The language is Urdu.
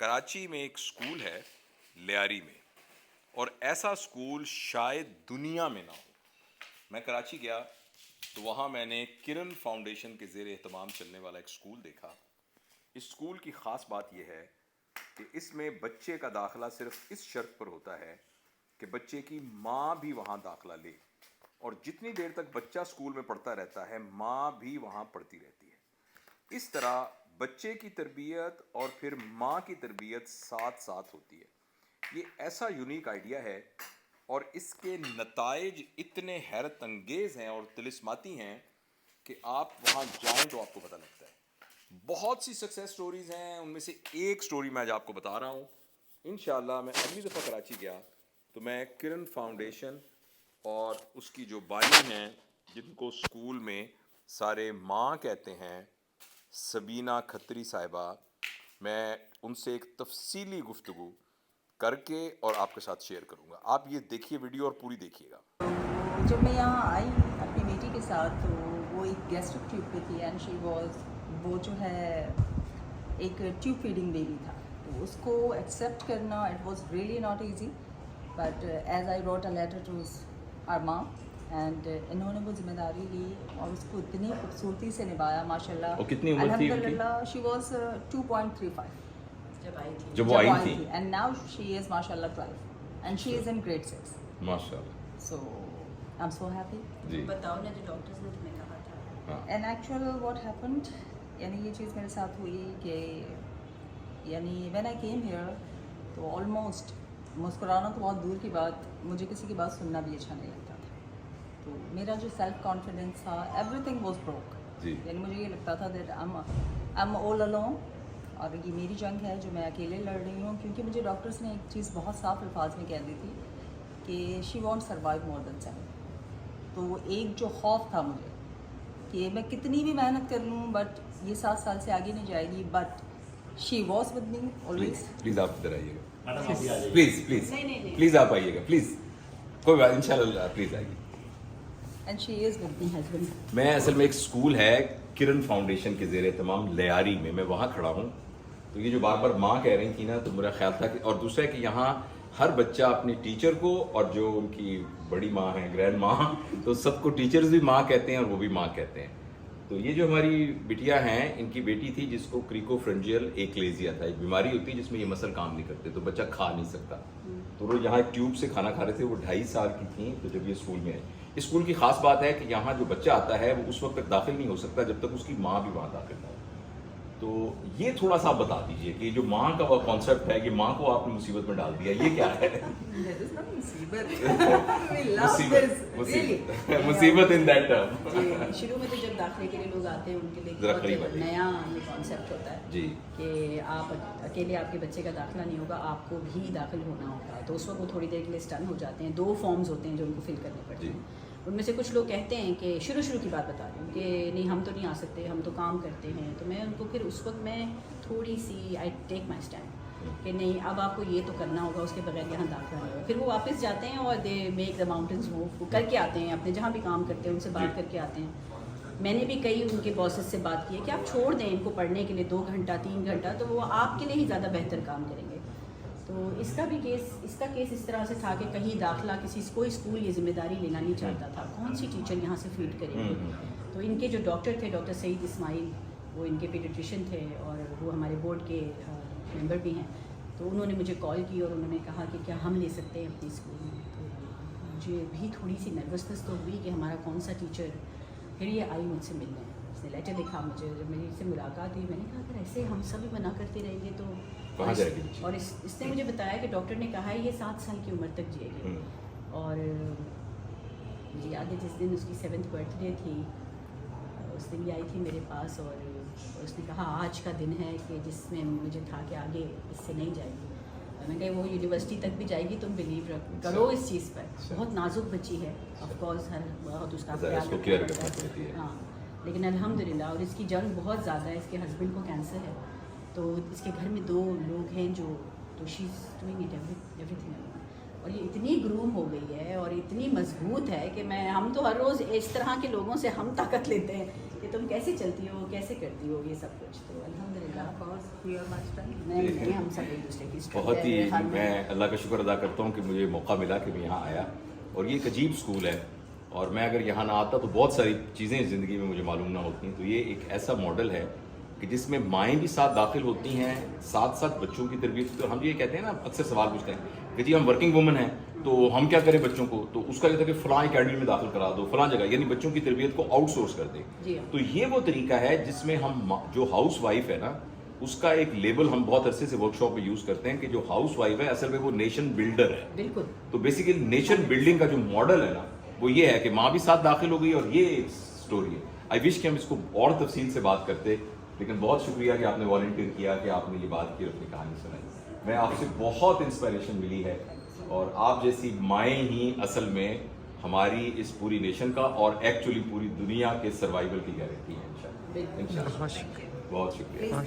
کراچی میں ایک سکول ہے لیاری میں، اور ایسا سکول شاید دنیا میں نہ ہو۔ میں کراچی گیا تو وہاں میں نے کرن فاؤنڈیشن کے زیر اہتمام چلنے والا ایک سکول دیکھا۔ اس سکول کی خاص بات یہ ہے کہ اس میں بچے کا داخلہ صرف اس شرط پر ہوتا ہے کہ بچے کی ماں بھی وہاں داخلہ لے، اور جتنی دیر تک بچہ سکول میں پڑھتا رہتا ہے ماں بھی وہاں پڑھتی رہتی ہے۔ اس طرح بچے کی تربیت اور پھر ماں کی تربیت ساتھ ساتھ ہوتی ہے۔ یہ ایسا یونیک آئیڈیا ہے اور اس کے نتائج اتنے حیرت انگیز ہیں اور طلسماتی ہیں کہ آپ وہاں جائیں تو آپ کو پتہ لگتا ہے۔ بہت سی سکسیس سٹوریز ہیں، ان میں سے ایک سٹوری میں آج آپ کو بتا رہا ہوں۔ انشاءاللہ میں اگلی دفعہ کراچی گیا تو میں کرن فاؤنڈیشن اور اس کی جو بانی ہیں جن کو سکول میں سارے ماں کہتے ہیں، سبینہ کھتری صاحبہ، میں ان سے ایک تفصیلی گفتگو کر کے اور آپ کے ساتھ شیئر کروں گا۔ آپ یہ دیکھیے ویڈیو اور پوری دیکھیے گا۔ جب میں یہاں آئی اپنی بیٹی کے ساتھ تو وہ ایک گیسٹرک ٹیوب پہ تھی، اینڈ شی واز، وہ جو ہے ایک ٹیوب فیڈنگ بیبی تھا، تو اس کو ایکسیپٹ کرنا it was really not easy, but as I wrote a letter to our mom, and انہوں نے وہ ذمہ داری لی اور اس کو اتنی خوبصورتی سے نبھایا ماشاء اللہ۔ کتنی عمر تھی ان کی؟ شی واز 2.35 جب وہ آئی تھی، اینڈ ناؤ شی از ماشاء اللہ 12 and she is in grade 6 ماشاء اللہ۔ سو آئی ایم سو ہیپی۔ جی بتاؤ نا جو ڈاکٹرز نے تمہیں کہا تھا۔ اینڈ ایکچوئل واٹ ہیپنڈ، یعنی یہ چیز میرے ساتھ ہوئی کہ یعنی وین آئی کیم ہیئر تو آلموسٹ مسکرانا تو بہت دور کی بات، مجھے کسی کی بات سننا بھی اچھا نہیں لگتا تھا، تو میرا جو سیلف کانفیڈنس تھا ایوری تھنگ واز بروک، یعنی مجھے یہ لگتا تھا that I am all alone, اور یہ میری جنگ ہے جو میں اکیلے لڑ رہی ہوں، کیونکہ مجھے ڈاکٹرس نے ایک چیز بہت صاف الفاظ میں کہہ دی تھی کہ شی وانٹ سروائیو مور دین 7۔ تو وہ ایک جو خوف تھا مجھے کہ میں کتنی بھی محنت کر لوں بٹ یہ 7 سال سے آگے نہیں جائے گی، but she was with me always. Please آپ ادھر آئیے گا، پلیز پلیز پلیز آپ آئیے گا، پلیز کوئی بات، ان شاء اللہ پلیز آئیے۔ And she is with me husband. میں اصل میں ایک سکول ہے کرن فاؤنڈیشن کے زیر اہتمام لیاری میں وہاں کھڑا ہوں، تو یہ جو بار بار ماں کہہ رہی تھی نا، تو میرا خیال تھا کہ، اور دوسرا ہے کہ یہاں ہر بچہ اپنی ٹیچر کو، اور جو ان کی بڑی ماں ہیں گرینڈ ماں، تو سب کو ٹیچرز بھی ماں کہتے ہیں اور وہ بھی ماں کہتے ہیں۔ تو یہ جو ہماری بٹیا ہیں، ان کی بیٹی تھی جس کو کریکو فرنجیل ایکلیزیا تھا، ایک بیماری ہوتی ہے جس میں یہ مسل کام نہیں کرتے، تو بچہ کھا نہیں سکتا، تو وہ یہاں ایک ٹیوب سے کھانا کھا رہے تھے۔ وہ 2.5 سال کی تھیں تو جب یہ اسکول میں آئی۔ اسکول کی خاص بات ہے کہ یہاں جو بچہ آتا ہے وہ اس وقت تک داخل نہیں ہو سکتا جب تک اس کی ماں بھی وہاں داخل نہ ہو۔ تو یہ تھوڑا سا آپ بتا دیجئے کہ جو ماں کا وہ کانسیپٹ ہے کہ ماں کو آپ نے مصیبت میں ڈال دیا، یہ کیا ہے؟ مصیبت ان دیٹ ٹرم۔ شروع میں تو جب داخلے کے لیے لوگ آتے ہیں ان کے لیے بہت نیا کانسیپٹ ہوتا ہے جی کہ آپ اکیلے آپ کے بچے کا داخلہ نہیں ہوگا، آپ کو بھی داخل ہونا ہوگا، تو اس وقت وہ تھوڑی دیر کے لیے اسٹن ہو جاتے ہیں۔ 2 فارمز ہوتے ہیں جو ان کو فل کرنے پڑتے ہیں۔ ان میں سے کچھ لوگ کہتے ہیں کہ شروع کی بات بتا رہی ہوں کہ نہیں ہم تو نہیں آ سکتے، ہم تو کام کرتے ہیں، تو میں ان کو پھر اس وقت میں تھوڑی سی آئی ٹیک مائی اسٹینڈ کہ نہیں اب آپ کو یہ تو کرنا ہوگا، اس کے بغیر یہاں داخلہ نہیں ہوگا۔ پھر وہ واپس جاتے ہیں اور they make the mountains move, وہ کر کے آتے ہیں، اپنے جہاں بھی کام کرتے ہیں ان سے بات کر کے آتے ہیں۔ میں نے بھی کئی ان کے باسز سے بات کی ہے کہ آپ چھوڑ دیں ان کو پڑھنے کے لیے 2 گھنٹہ 3 گھنٹہ، تو وہ آپ کے لیے ہی زیادہ بہتر کام کریں گے۔ تو اس کا کیس اس طرح سے تھا کہ کہیں داخلہ کوئی اسکول یہ ذمہ داری لینا نہیں چاہتا تھا، کون سی ٹیچر یہاں سے فیڈ کرے گی۔ تو ان کے جو ڈاکٹر تھے ڈاکٹر سعید اسماعیل، وہ ان کے پیڈیٹریشین تھے اور وہ ہمارے بورڈ کے ممبر بھی ہیں، تو انہوں نے مجھے کال کی اور انہوں نے کہا کہ کیا ہم لے سکتے ہیں اپنی اسکول میں۔ تو مجھے بھی تھوڑی سی نروسنس تو ہوئی کہ ہمارا کون سا ٹیچر۔ پھر یہ آئی مجھ سے ملنے، اس نے لیٹر لکھا مجھے، جب میری اس سے ملاقات ہوئی میں نے کہا اگر ایسے ہم سب منع کرتے رہیں گے تو کہاں جائے گی؟ اور اس نے مجھے بتایا کہ ڈاکٹر نے کہا ہے یہ 7 سال کی عمر تک جیے گی۔ اور مجھے یاد ہے جس دن اس کی 7th برتھ ڈے تھی، اس دن بھی آئی تھی میرے پاس، اور اس نے کہا آج کا دن ہے کہ جس میں مجھے تھا کہ آگے اس سے نہیں جائے گی۔ میں نے کہا وہ یونیورسٹی تک بھی جائے گی، تم بلیو کرو اس چیز پر۔ بہت نازک بچی ہے، آف کورس ہر بہت اس کا خیال رکھنا پڑتا ہے، ہاں، لیکن الحمدللہ، اور اس کی جنگ بہت زیادہ ہے۔ اس کے ہسبینڈ کو کینسر ہے، تو اس کے گھر میں 2 لوگ ہیں جو، تو she is doing it everything, اور یہ اتنی گروم ہو گئی ہے اور اتنی مضبوط ہے کہ ہم تو ہر روز اس طرح کے لوگوں سے ہم طاقت لیتے ہیں کہ تم کیسے چلتی ہو, کیسے کرتی ہو یہ سب کچھ. تو الحمدللہ نہیں, ہم سب ایک دوسرے کی بہت ہی میں اللہ کا شکر ادا کرتا ہوں کہ مجھے موقع ملا کہ میں یہاں آیا, اور یہ ایک عجیب اسکول ہے, اور میں اگر یہاں نہ آتا تو بہت ساری چیزیں زندگی میں مجھے معلوم نہ ہوتی ہیں. تو یہ ایک ایسا ماڈل ہے کہ جس میں مائیں بھی ساتھ داخل ہوتی ہیں, ساتھ ساتھ بچوں کی تربیت. تو ہم یہ کہتے ہیں نا, اکثر سوال پوچھتے ہیں کہ جی ہم ورکنگ وومن ہیں تو ہم کیا کریں بچوں کو, تو اس کا یہ تھا کہ فلاں اکیڈمی میں داخل کرا دو, فلاں جگہ, یعنی بچوں کی تربیت کو آؤٹ سورس کر دیں. تو یہ وہ طریقہ ہے جس میں ہم جو ہاؤس وائف ہے نا, اس کا ایک لیبل ہم بہت عرصے سے ورک شاپ میں یوز کرتے ہیں کہ جو ہاؤس وائف ہے اصل میں وہ نیشن بلڈر ہے. بالکل. تو بیسیکلی نیشن بلڈنگ کا جو ماڈل ہے نا وہ یہ ہے کہ ماں بھی ساتھ داخل ہو گئی, اور یہ ایک سٹوری ہے. آئی وش کہ ہم اس کو اور تفصیل سے بات کرتے, لیکن بہت شکریہ کہ آپ نے والنٹیئر کیا, کہ آپ نے یہ بات کی اور اپنی کہانی سنائی. میں آپ سے بہت انسپائریشن ملی ہے, اور آپ جیسی مائیں ہی اصل میں ہماری اس پوری نیشن کا اور ایکچولی پوری دنیا کے سروائیول کی گارنٹی ہے. انشاءاللہ. بہت شکریہ.